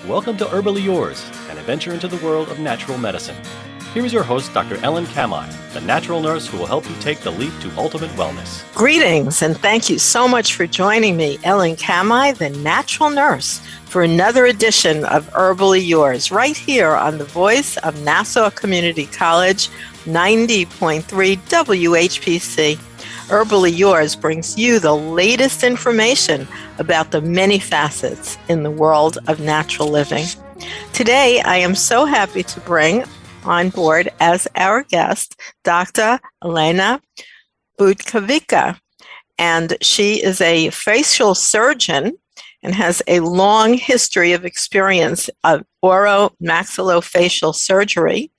Welcome to Herbally Yours, an adventure into the world of natural medicine. Here is your host, Dr. Ellen Kamai, the natural nurse who will help you take the leap to ultimate wellness. Greetings, and thank you so much for joining me, Ellen Kamai, the natural nurse, for another edition of Herbally Yours, right here on the voice of Nassau Community College, 90.3 WHPC. Herbally Yours brings you the latest information about the many facets in the world of natural living. Today, I am so happy to bring on board as our guest, Dr. Alena Butkevica, and she is a facial surgeon and has a long history of experience of oromaxillofacial surgery,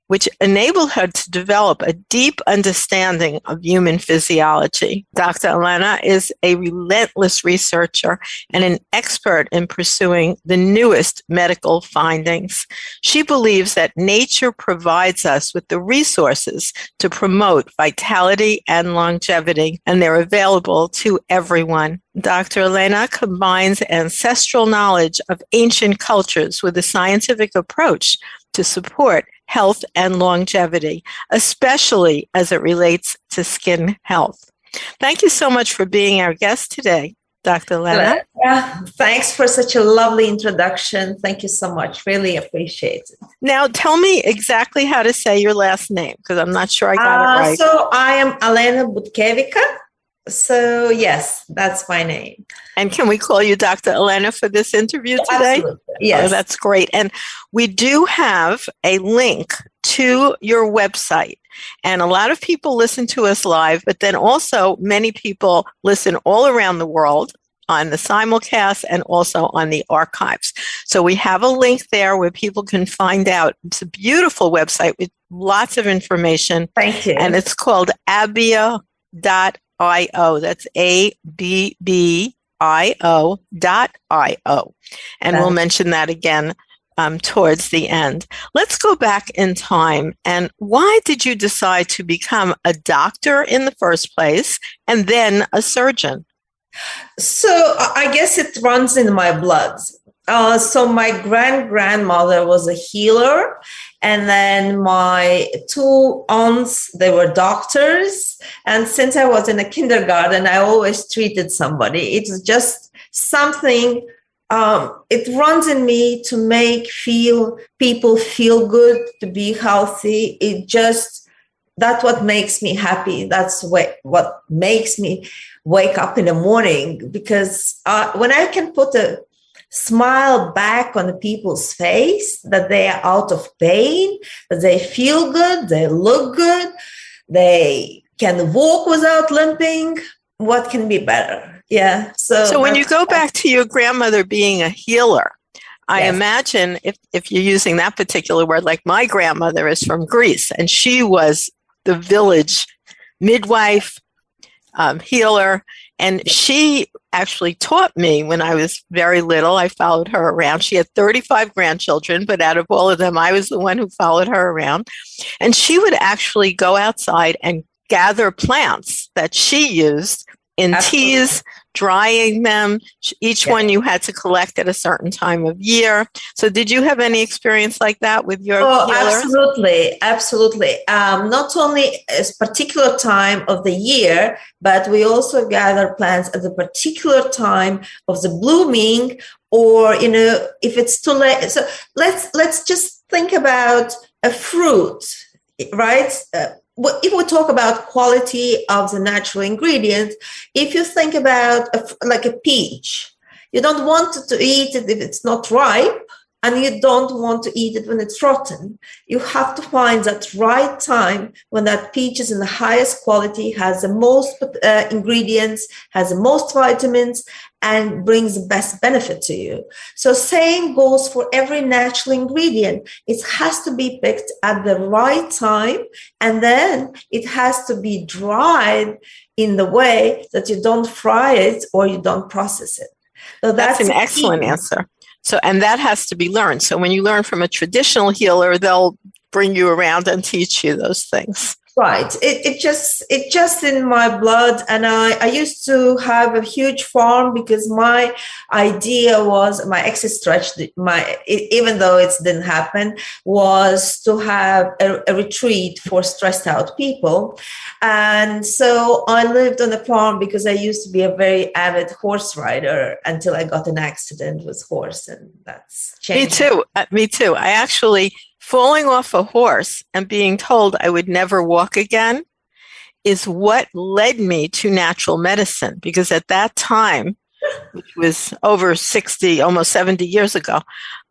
which enabled her to develop a deep understanding of human physiology. Dr. Alena is a relentless researcher and an expert in pursuing the newest medical findings. She believes that nature provides us with the resources to promote vitality and longevity, and they're available to everyone. Dr. Alena combines ancestral knowledge of ancient cultures with a scientific approach to support health and longevity, especially as it relates to skin health. Thank you so much for being our guest today, Dr. Alena. Thanks for such a lovely introduction. Thank you so much. Really appreciate it. Now, tell me exactly how to say your last name, because I'm not sure I got it right. So I am Alena Butkevica. So yes, that's my name. And can we call you Dr. Alena for this interview today? Absolutely. Yes. Oh, that's great. And we do have a link to your website. And a lot of people listen to us live, but then also many people listen all around the world on the simulcast and also on the archives. So we have a link there where people can find out. It's a beautiful website with lots of information. Thank you. And it's called abbio.io. That's ABBIO.io. And we'll mention that again towards the end. Let's go back in time. And why did you decide to become a doctor in the first place and then a surgeon? So I guess it runs in my blood. So my grandmother was a healer, and then my two aunts, they were doctors. And since I was in a kindergarten, I always treated somebody. It's just something, it runs in me to make people feel good, to be healthy. That's what makes me happy. That's what makes me wake up in the morning, because when I can put a smile back on the people's face, that they are out of pain, that they feel good, they look good, they can walk without limping, what can be better? Yeah. So when you go back to your grandmother being a healer, I imagine if you're using that particular word, like my grandmother is from Greece, and she was the village midwife, healer, and she actually taught me when I was very little. I followed her around. She had 35 grandchildren, but out of all of them, I was the one who followed her around. And she would actually go outside and gather plants that she used in teas, drying them. Each one you had to collect at a certain time of year. So did you have any experience like that with your healers? Absolutely. Not only a particular time of the year, but we also gather plants at a particular time of the blooming, or, if it's too late. So let's just think about a fruit, right? If we talk about quality of the natural ingredients, if you think about like a peach, you don't want to eat it if it's not ripe, and you don't want to eat it when it's rotten. You have to find that right time when that peach is in the highest quality, has the most ingredients, has the most vitamins, and brings the best benefit to you. So same goes for every natural ingredient. It has to be picked at the right time, and then it has to be dried in the way that you don't fry it or you don't process it. So that's an excellent answer. So, and that has to be learned. So when you learn from a traditional healer, they'll bring you around and teach you those things. Right. It just in my blood. And I used to have a huge farm because my idea was, my exit stretch, even though it didn't happen, was to have a retreat for stressed out people. And so I lived on a farm because I used to be a very avid horse rider until I got an accident with horse. And that's changed. Me too. Me too. I actually, falling off a horse and being told I would never walk again is what led me to natural medicine, because at that time, which was over 60, almost 70 years ago,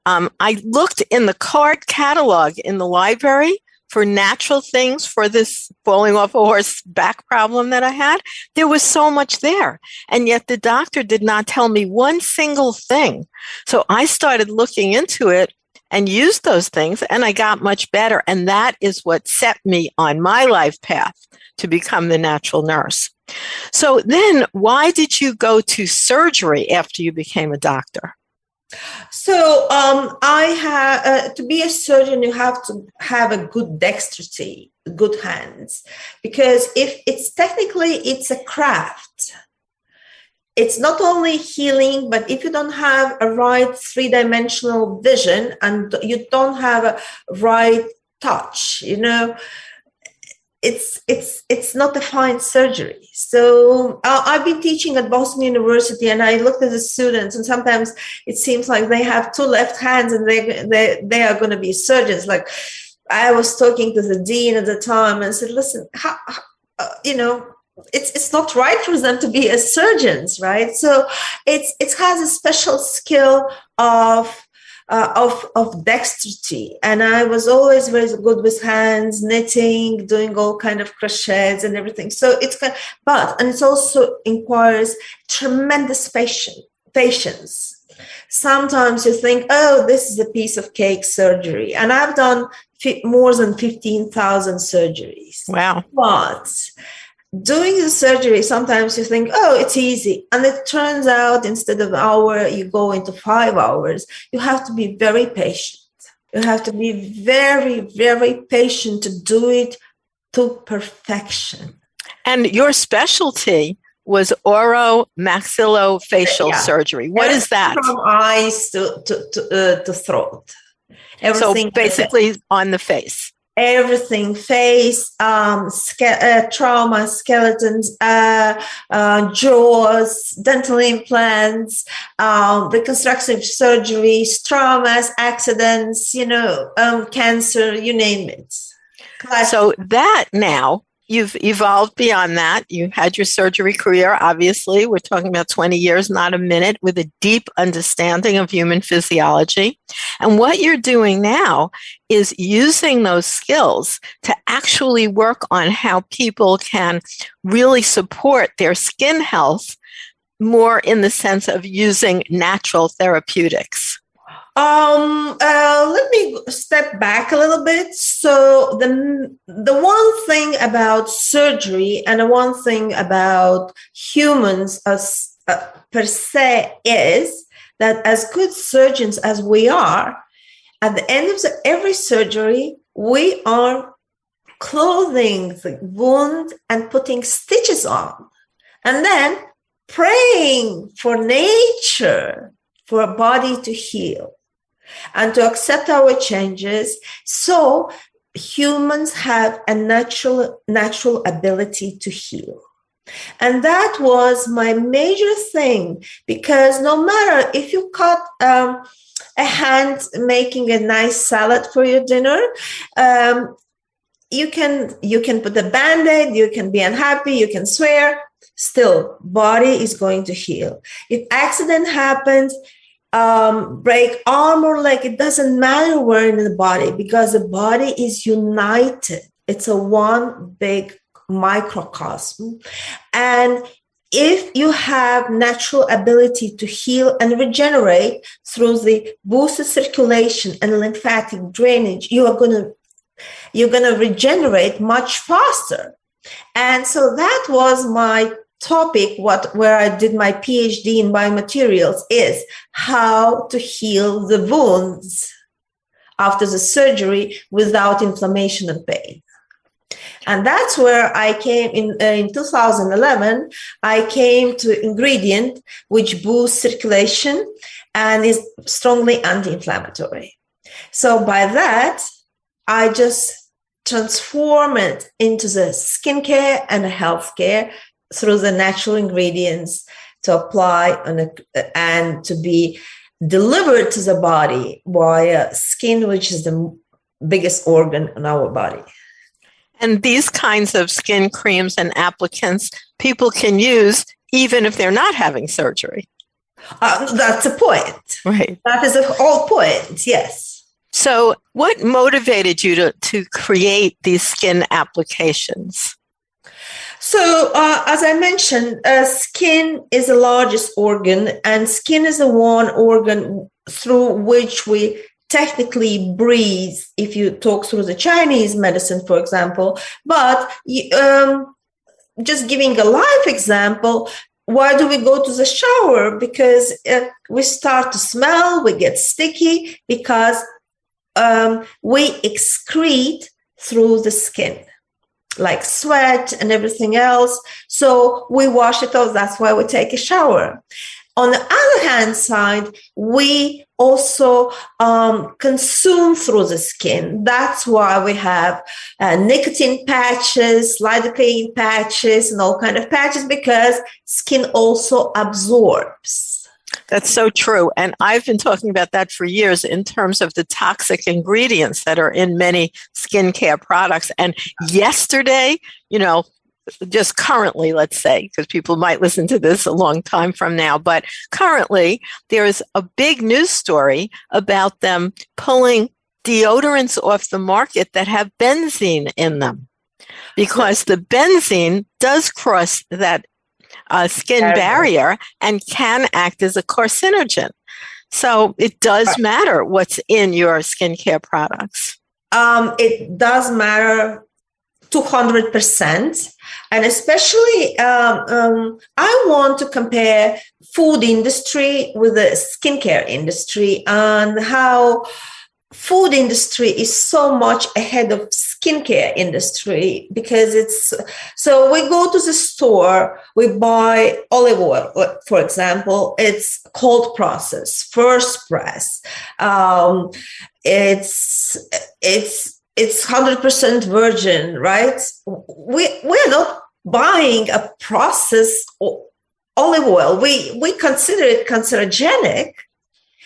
I looked in the card catalog in the library for natural things for this falling off a horse back problem that I had. There was so much there. And yet the doctor did not tell me one single thing. So I started looking into it and used those things, and I got much better. And that is what set me on my life path to become the natural nurse. So then why did you go to surgery after you became a doctor? So to be a surgeon, you have to have a good dexterity, good hands, because if it's a craft. It's not only healing, but if you don't have a right three-dimensional vision and you don't have a right touch, it's not a fine surgery. So I've been teaching at Boston University, and I looked at the students, and sometimes it seems like they have two left hands and they are going to be surgeons. Like, I was talking to the dean at the time and said, listen, it's not right for them to be as surgeons, right? So it has a special skill of dexterity, and I was always very good with hands, knitting, doing all kind of crochets and everything. So and it also requires tremendous patience. Sometimes you think, oh, this is a piece of cake surgery, and I've done more than 15,000 surgeries. Wow! But doing the surgery, sometimes you think, oh, it's easy. And it turns out instead of an hour, you go into 5 hours. You have to be very patient. You have to be very, very patient to do it to perfection. And your specialty was oromaxillofacial surgery. What is that? From eyes to throat. Everything, so basically on the face. Everything, face, trauma, skeletons, jaws, dental implants, reconstructive surgeries, traumas, accidents, cancer, you name it. So that now, you've evolved beyond that. You had your surgery career, obviously. We're talking about 20 years, not a minute, with a deep understanding of human physiology. And what you're doing now is using those skills to actually work on how people can really support their skin health more in the sense of using natural therapeutics. Let me step back a little bit. So the one thing about surgery and the one thing about humans as per se is that as good surgeons as we are, at the end of every surgery, we are clothing the wound and putting stitches on, and then praying for nature, for a body to heal and to accept our changes. So humans have a natural ability to heal. And that was my major thing, because no matter if you cut a hand making a nice salad for your dinner, you can put a Band-Aid, you can be unhappy, you can swear, still body is going to heal. If accident happens, break arm or leg, it doesn't matter where in the body, because the body is united. It's a one big microcosm. And if you have natural ability to heal and regenerate through the boosted circulation and lymphatic drainage, you're gonna regenerate much faster. And so that was my topic, where I did my PhD in biomaterials, is how to heal the wounds after the surgery without inflammation and pain. And that's where I came in 2011. I came to ingredient which boosts circulation and is strongly anti-inflammatory. So by that, I just transform it into the skincare and healthcare through the natural ingredients to apply and to be delivered to the body via skin, which is the biggest organ in our body. And these kinds of skin creams and applicants people can use even if they're not having surgery. That's the point. Right. That is the whole point, yes. So what motivated you to create these skin applications? So as I mentioned, skin is the largest organ, and skin is the one organ through which we technically breathe, if you talk through the Chinese medicine, for example. But just giving a live example, why do we go to the shower? Because we start to smell, we get sticky, because we excrete through the skin, like sweat and everything else. So we wash it off. That's why we take a shower. On the other hand side, we also consume through the skin. That's why we have nicotine patches, lidocaine patches, and all kind of patches, because skin also absorbs. That's so true. And I've been talking about that for years in terms of the toxic ingredients that are in many skincare products. And yesterday, just currently, let's say, because people might listen to this a long time from now, but currently there's a big news story about them pulling deodorants off the market that have benzene in them, because the benzene does cross that skin barrier and can act as a carcinogen. So it does matter what's in your skincare products. It does matter 200%. And especially, I want to compare food industry with the skincare industry, and how food industry is so much ahead of skincare industry, because so we go to the store, we buy olive oil, for example, it's cold process, first press. It's 100% virgin, right? We're not buying a processed olive oil. We consider it cancerogenic.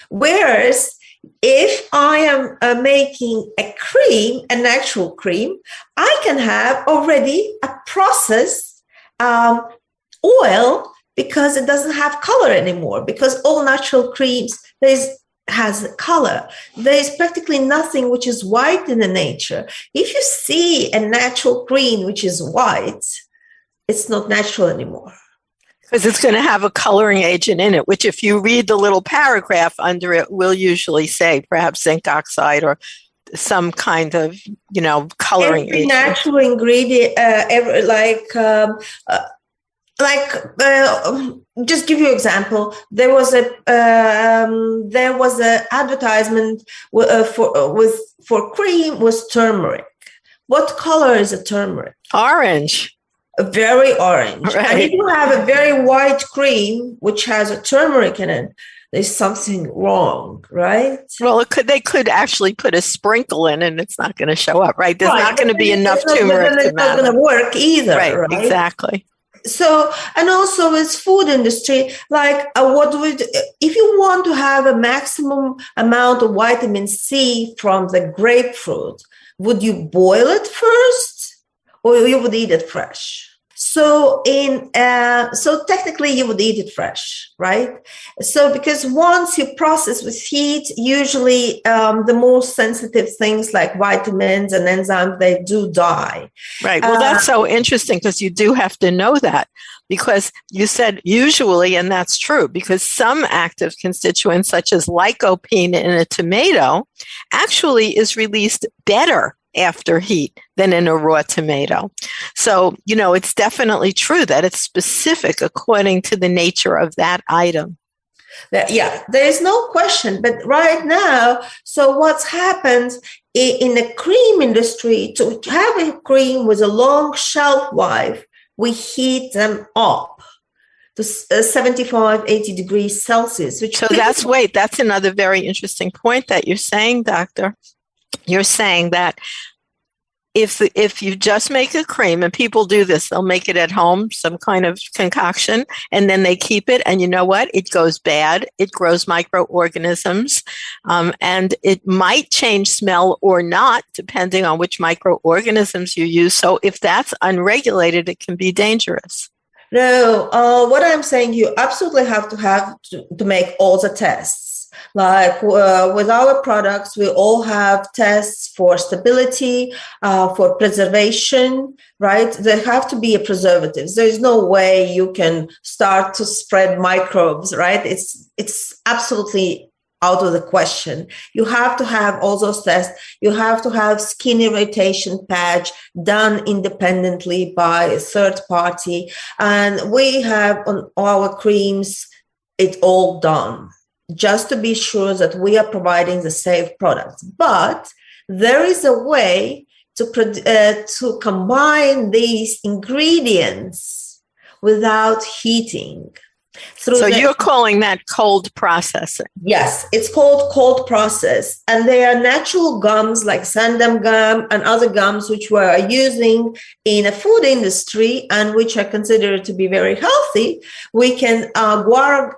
Whereas if I am making a cream, a natural cream, I can have already a processed oil, because it doesn't have color anymore, because all natural creams, has color. There is practically nothing which is white in the nature. If you see a natural cream which is white, it's not natural anymore. Because it's going to have a coloring agent in it, which if you read the little paragraph under it, will usually say perhaps zinc oxide or some kind of, coloring Every agent. Natural ingredient, just give you an example. There was a advertisement for cream was turmeric. What color is a turmeric? Orange. Very orange. Right. And if you have a very white cream which has a turmeric in it, there's something wrong, right? Well, they could actually put a sprinkle in and it's not going to show up, right? There's not going to be enough turmeric. It's not going to work either, right? Exactly. So, and also with food industry, if you want to have a maximum amount of vitamin C from the grapefruit, would you boil it first, or you would eat it fresh? So technically you would eat it fresh, right? So because once you process with heat, usually the most sensitive things like vitamins and enzymes, they do die. Right. Well, that's so interesting, because you do have to know that, because you said usually, and that's true, because some active constituents such as lycopene in a tomato actually is released better after heat than in a raw tomato. So, it's definitely true that it's specific according to the nature of that item. Yeah, there is no question. But right now, so what's happened in the cream industry, to have a cream with a long shelf life, we heat them up to 75, 80 degrees Celsius. So that's another very interesting point that you're saying, doctor. You're saying that if you just make a cream, and people do this, they'll make it at home, some kind of concoction, and then they keep it, and you know what? It goes bad. It grows microorganisms, and it might change smell or not, depending on which microorganisms you use. So if that's unregulated, it can be dangerous. No, what I'm saying, you absolutely have to make all the tests. Like with our products, we all have tests for stability, for preservation, right? There have to be a preservatives. There is no way you can start to spread microbes, right? It's absolutely out of the question. You have to have all those tests. You have to have skin irritation patch done independently by a third party. And we have on our creams, it all done, just to be sure that we are providing the safe products. But there is a way to combine these ingredients without heating. So you're calling that cold processing? Yes, it's called cold process. And they are natural gums like sandem gum and other gums which we are using in a food industry and which are considered to be very healthy. We can, guar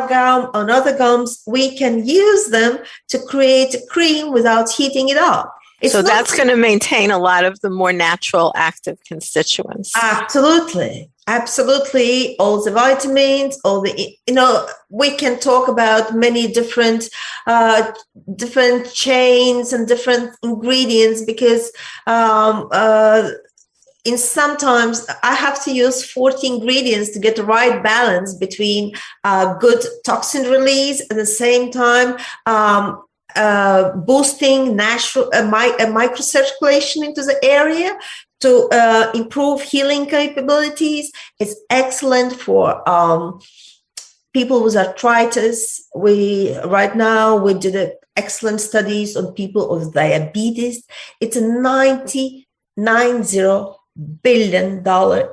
gum and other gums, we can use them to create a cream without heating it up. So that's going to maintain a lot of the more natural active constituents. Absolutely. Absolutely. All the vitamins, we can talk about many different chains and different ingredients because in sometimes I have to use 40 ingredients to get the right balance between good toxin release at the same time, boosting natural microcirculation into the area to improve healing capabilities. It's excellent for people with arthritis. Right now we did excellent studies on people with diabetes. It's a $90 billion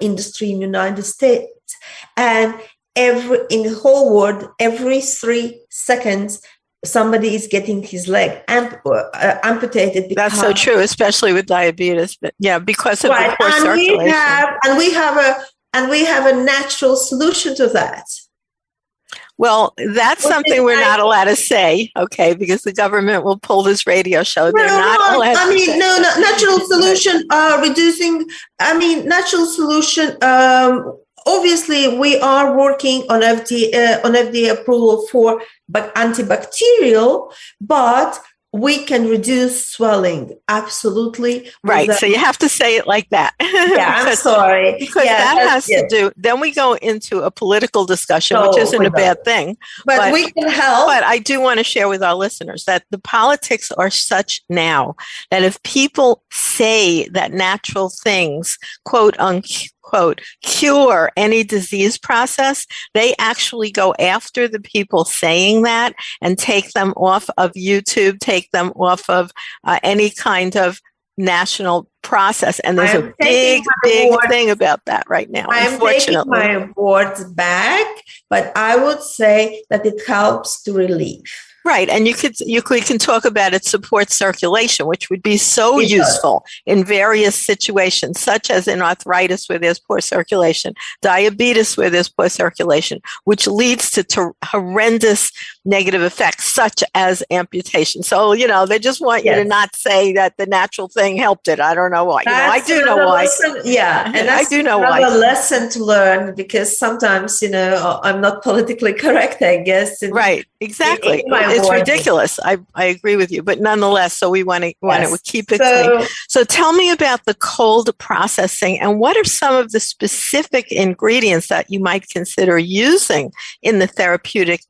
industry in the United States, and in the whole world, every 3 seconds somebody is getting his leg amputated. That's so true, especially with diabetes. But yeah, because of the poor circulation. And we have a natural solution to that. Well, that's something we're not allowed to say, okay, because the government will pull this radio show. They're not allowed to say. Natural solution, natural solution. Obviously, we are working on FDA approval for antibacterial, but we can reduce swelling. Absolutely. Right. So you have to say it like that. Yeah, I'm sorry. Because that has to do, then we go into a political discussion, which isn't a bad thing. But we can help. But I do want to share with our listeners that the politics are such now that if people say that natural things, quote unquote, cure any disease process, they actually go after the people saying that and take them off of YouTube, take them off of any kind of national process. And there's a big thing about that right now, unfortunately. I'm taking my words back, but I would say that it helps to relieve. Right. And you can talk about it supports circulation, which would be so useful in various situations, such as in arthritis where there's poor circulation, diabetes where there's poor circulation, which leads to horrendous negative effects, such as amputation. So, they just want you to not say that the natural thing helped it. I don't know why. I do know why. And I do know why. Another lesson to learn, because sometimes, I'm not politically correct, I guess. Right. Exactly. It's ridiculous. I agree with you, but nonetheless, so we want to keep it clean. So tell me about the cold processing and what are some of the specific ingredients that you might consider using in the therapeutic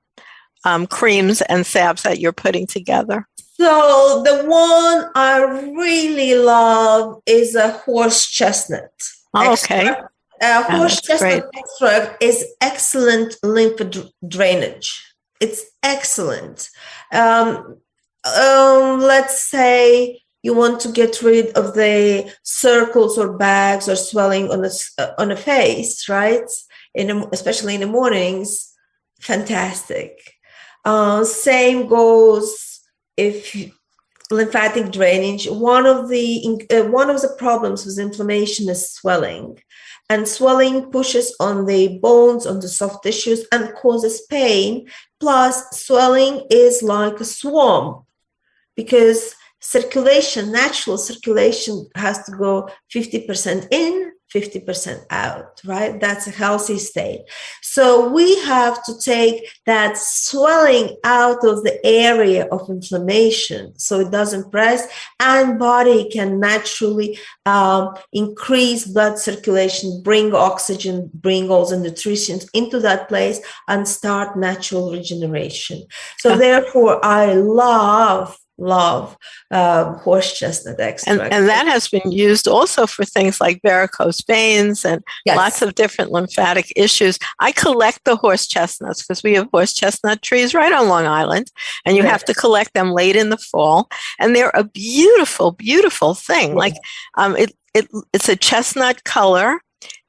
creams and salves that you're putting together? So the one I really love is a horse chestnut. Okay. Horse chestnut extract is excellent lymph drainage. It's excellent. Let's say you want to get rid of the circles or bags or swelling on the face, right? Especially in the mornings, fantastic. Same goes if lymphatic drainage. One of the problems with inflammation is swelling, and swelling pushes on the bones, on the soft tissues, and causes pain. Plus, swelling is like a swamp because natural circulation has to go 50% in, 50% out, right? That's a healthy state. So we have to take that swelling out of the area of inflammation so it doesn't press, and body can naturally increase blood circulation, bring oxygen, bring all the nutrition into that place, and start natural regeneration. So therefore, I love horse chestnut extract. And that has been used also for things like varicose veins and lots of different lymphatic issues. I collect the horse chestnuts because we have horse chestnut trees right on Long Island, and you have to collect them late in the fall. And they're a beautiful, beautiful thing. Like it's a chestnut color.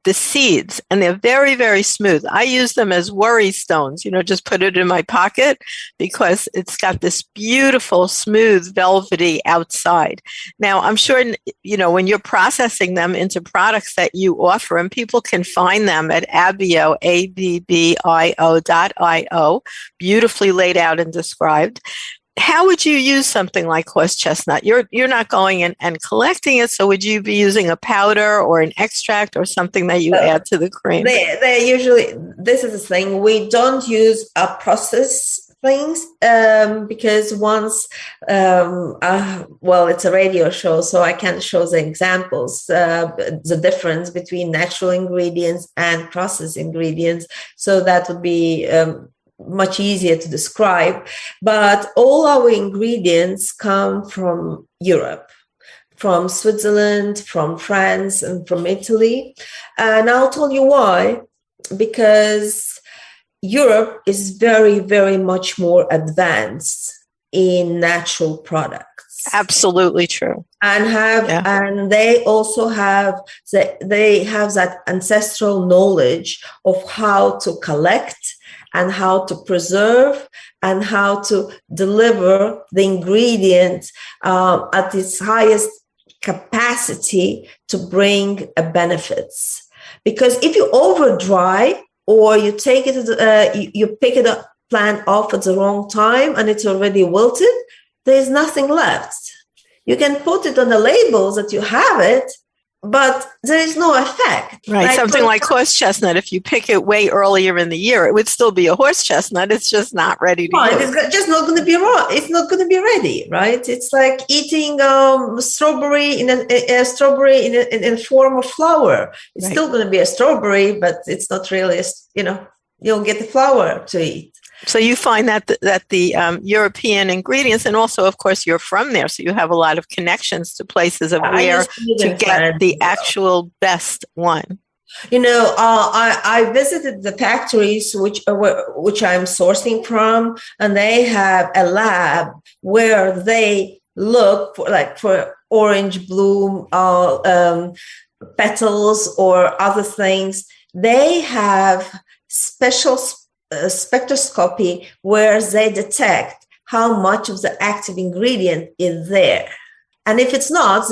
The seeds, and they're very, very smooth. I use them as worry stones, just put it in my pocket because it's got this beautiful, smooth, velvety outside. Now, I'm sure, when you're processing them into products that you offer, and people can find them at Abbio, ABBIO.io, beautifully laid out and described. How would you use something like horse chestnut? You're not going and collecting it, so would you be using a powder or an extract or something that you add to the cream? They usually, this is the thing, we don't use process things because once, it's a radio show, so I can't show the examples, the difference between natural ingredients and processed ingredients. So that would be much easier to describe, but all our ingredients come from Europe, from Switzerland, from France, and from Italy. And I'll tell you why, because Europe is very, very much more advanced in natural products. Absolutely true. And they also have that ancestral knowledge of how to collect and how to preserve and how to deliver the ingredient at its highest capacity to bring benefits. Because if you over dry or you take it, you pick it up, plant off at the wrong time and it's already wilted, there's nothing left. You can put it on the labels that you have it, but there is no effect. Right. Something like horse chestnut, if you pick it way earlier in the year, it would still be a horse chestnut. It's just not ready to use. It's just not going to be raw. It's not going to be ready, right? It's like eating strawberry in a form of flour. It's still going to be a strawberry, but it's not really, you don't get the flour to eat. So you find that the European ingredients, and also, of course, you're from there, so you have a lot of connections to places of where to get the actual best one. I visited the factories which I'm sourcing from, and they have a lab where they look for orange bloom, petals, or other things. They have special spectroscopy where they detect how much of the active ingredient is there. And if it's not,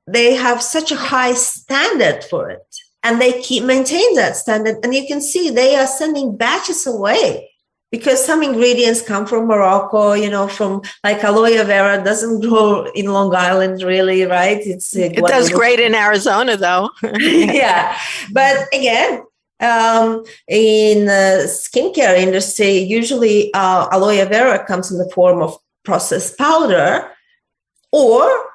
they have such a high standard for it. And they maintain that standard. And you can see they are sending batches away because some ingredients come from Morocco, from like aloe vera doesn't grow in Long Island really, right? It does great in Arizona though. Yeah. But again, in the skincare industry, usually aloe vera comes in the form of processed powder, or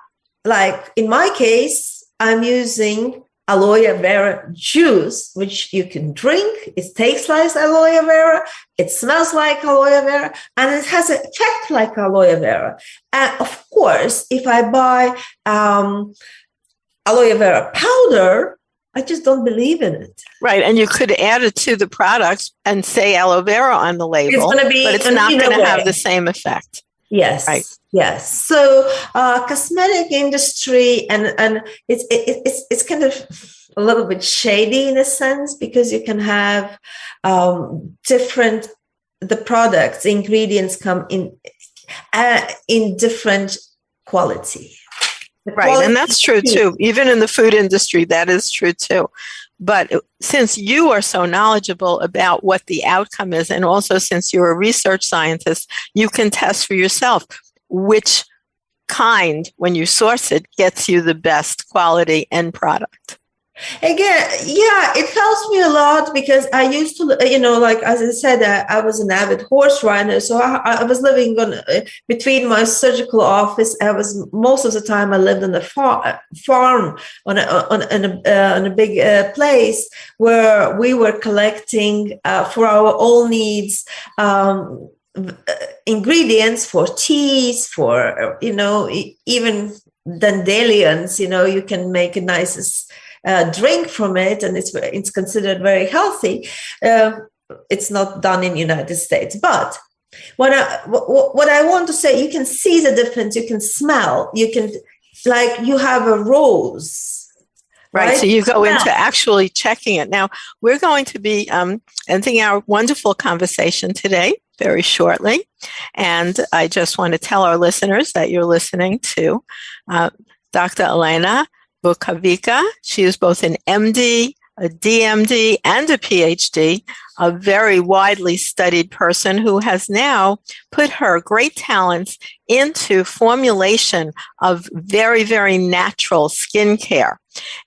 like in my case, I'm using aloe vera juice, which you can drink. It tastes like aloe vera, it smells like aloe vera, and it has an effect like aloe vera. And of course, if I buy aloe vera powder, I just don't believe in it. Right. And you could add it to the products and say aloe vera on the label, but it's not going to have the same effect. Yes. Right. Yes. So, cosmetic industry, and it's kind of a little bit shady in a sense, because you can have different, the products, ingredients come in different quality. Right. And that's true too. Even in the food industry, that is true too. But since you are so knowledgeable about what the outcome is, and also since you're a research scientist, you can test for yourself which kind, when you source it, gets you the best quality end product. Again, yeah, it helps me a lot, because I used to, like, as I said, I was an avid horse rider. So I was living between my surgical office. Most of the time I lived on a farm on a big place where we were collecting for our own needs, ingredients for teas, for, even dandelions, you can make a nice drink from it, and it's considered very healthy. It's not done in the United States, but what I want to say, you can see the difference. You can smell. You can, like, you have a rose. Right. So you go into actually checking it. Now, we're going to be ending our wonderful conversation today very shortly. And I just want to tell our listeners that you're listening to Dr. Alena Butkevica. She is both an MD, a DMD, and a PhD, a very widely studied person who has now put her great talents into formulation of very, very natural skincare.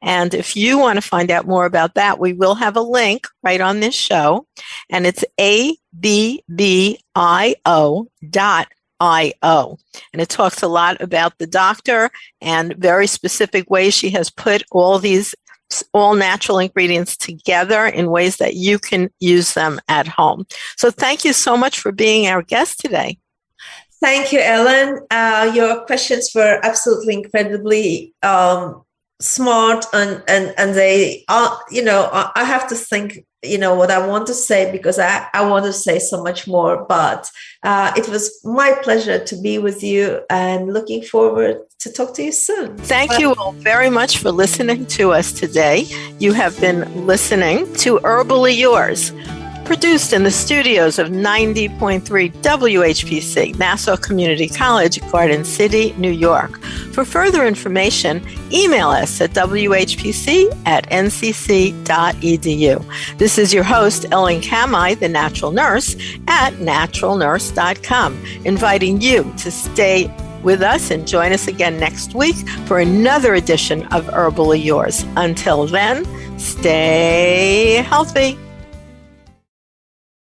And if you want to find out more about that, we will have a link right on this show, and it's ABBIO.IO. And it talks a lot about the doctor and very specific ways she has put all natural ingredients together in ways that you can use them at home. So thank you so much for being our guest today. Thank you, Ellen. Your questions were absolutely incredibly smart, and they are, I have to think, what I want to say, because I want to say so much more, but it was my pleasure to be with you, and looking forward to talk to you soon. Thank you all very much for listening to us today. You have been listening to Herbally Yours, produced in the studios of 90.3 WHPC, Nassau Community College, Garden City, New York. For further information, email us at whpc@ncc.edu. This is your host, Ellen Kamai, the Natural Nurse, at naturalnurse.com, inviting you to stay with us and join us again next week for another edition of Herbally Yours. Until then, stay healthy.